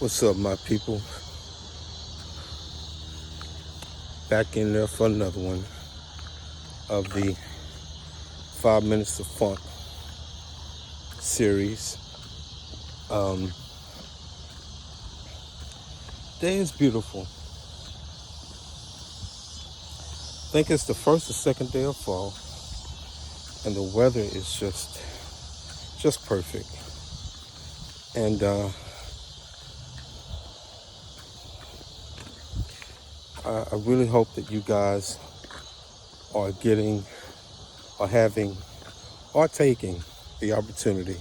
What's up, my people? Back in there for another one of the 5 Minutes of Funk series. Um, Day is beautiful. I think it's the first or second day of fall, and the weather is just perfect. And I really hope that you guys are getting, or having, or taking the opportunity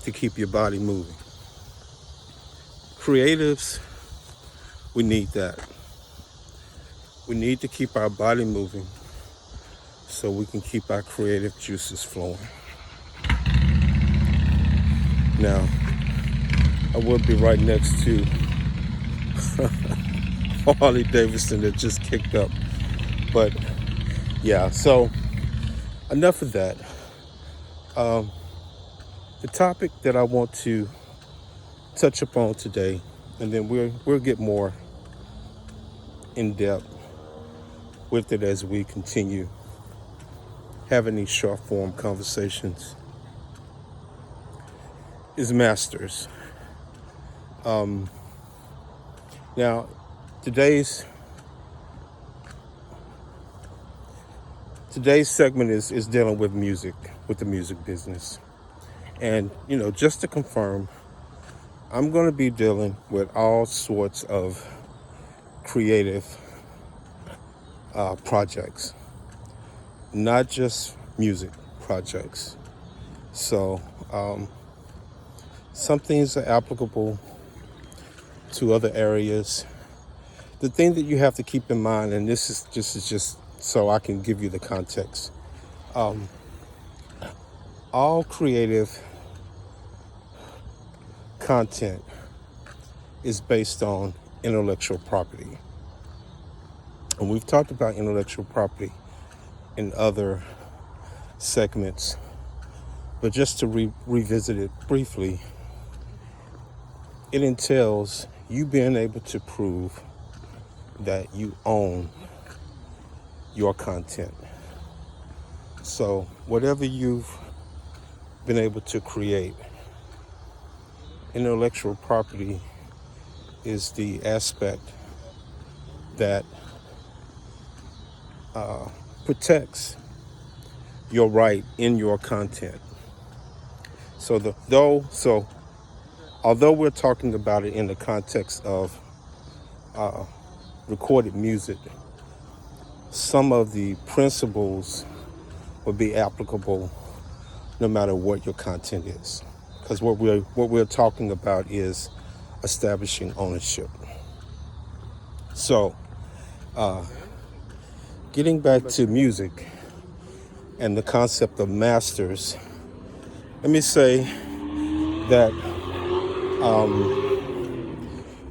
to keep your body moving. Creatives, we need that. We need to keep our body moving so we can keep our creative juices flowing. Now, I will be right next to Harley Davidson that just kicked up. But yeah, so enough of that. The topic that I want to touch upon today, and then we'll get more in depth with it as we continue having these short form conversations, is masters. Now, today's segment is dealing with music, with the music business. And, just to confirm, I'm going to be dealing with all sorts of creative projects, not just music projects. So some things are applicable to other areas. The thing that you have to keep in mind, and this is just so I can give you the context, all creative content is based on intellectual property. And we've talked about intellectual property in other segments, but just to revisit it briefly, it entails you being able to prove that you own your content. So whatever you've been able to create, intellectual property is the aspect that protects your right in your content. So although we're talking about it in the context of recorded music, some of the principles will be applicable no matter what your content is, because what we're talking about is establishing ownership. So getting back to music and the concept of masters, let me say that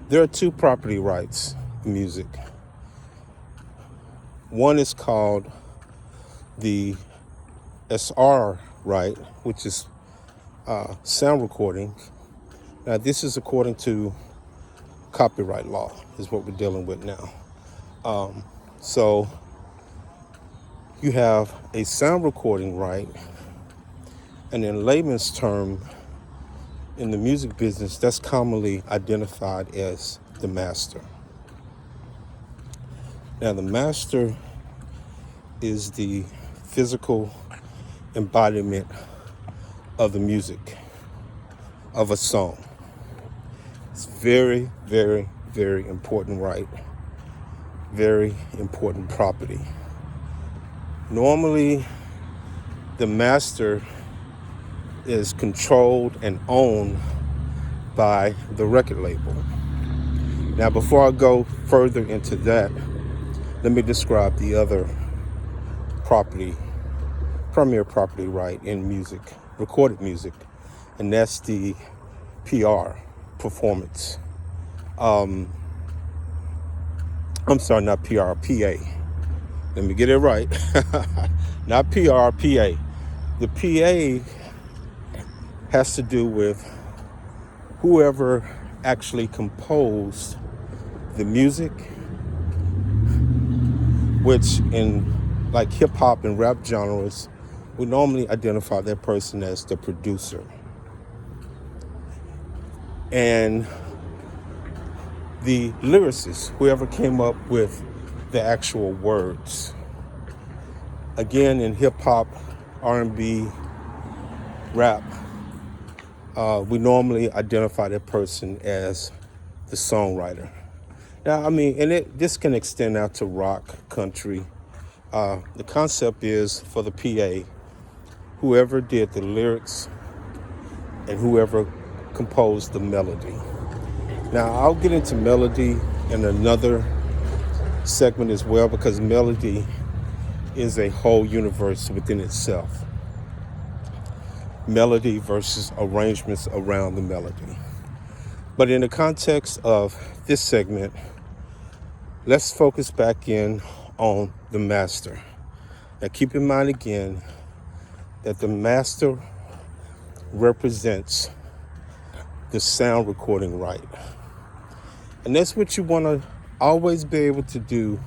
there are two property rights in music. One is called the SR right, which is sound recording. Now, this is according to copyright law, is what we're dealing with now. So you have a sound recording right, and in layman's term, in the music business, that's commonly identified as the master. Now, the master is the physical embodiment of the music of a song. It's very, very, very important right, very important property. Normally, the master is controlled and owned by the record label. Now, before I go further into that, let me describe the other premier property right in music, recorded music, and that's the PR, performance. I'm sorry, not PR, PA. Let me get it right. Not PR, PA. The PA has to do with whoever actually composed the music, which in like hip hop and rap genres, we normally identify that person as the producer. And the lyricist, whoever came up with the actual words. Again, in hip hop, R&B, rap, we normally identify that person as the songwriter. Now, I mean, and this can extend out to rock, country. The concept is for the PA, whoever did the lyrics and whoever composed the melody. Now, I'll get into melody in another segment as well, because melody is a whole universe within itself. Melody versus arrangements around the melody. But in the context of this segment, let's focus back in on the master. Now, keep in mind again that the master represents the sound recording right. And that's what you want to always be able to do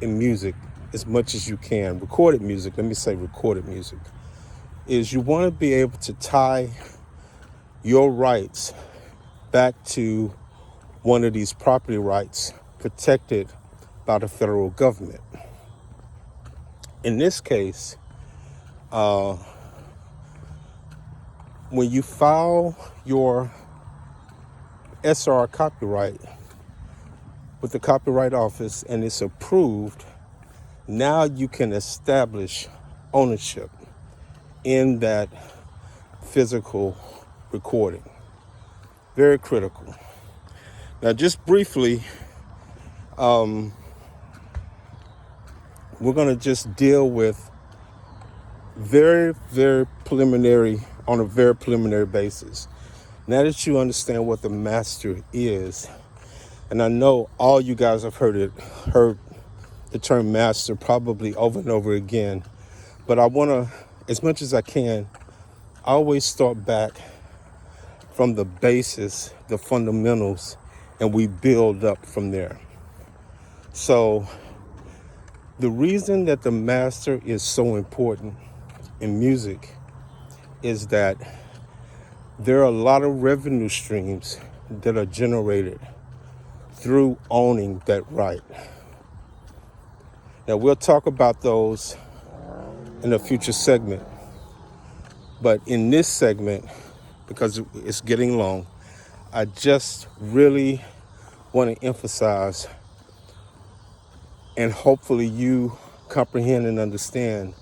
in music as much as you can. Recorded music, let me say recorded music, is you want to be able to tie your rights back to one of these property rights protected by the federal government. In this case, when you file your SR copyright with the Copyright Office and it's approved, now you can establish ownership in that physical recording. Very critical. Now, just briefly, we're going to just deal with on a very preliminary basis. Now that you understand what the master is, and I know all you guys have heard the term master probably over and over again, but I want to, as much as I can, always start back from the basis, the fundamentals, and we build up from there. So the reason that the master is so important in music is that there are a lot of revenue streams that are generated through owning that right. Now, we'll talk about those in a future segment. But in this segment, because it's getting long, I just really want to emphasize, and hopefully you comprehend and understand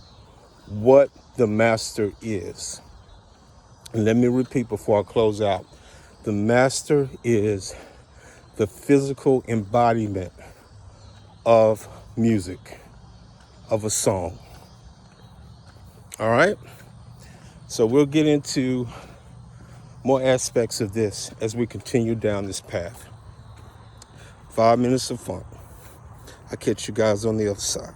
what the master is. And let me repeat before I close out. The master is the physical embodiment of music, of a song. All right? So we'll get into more aspects of this as we continue down this path. 5 minutes of fun. I'll catch you guys on the other side.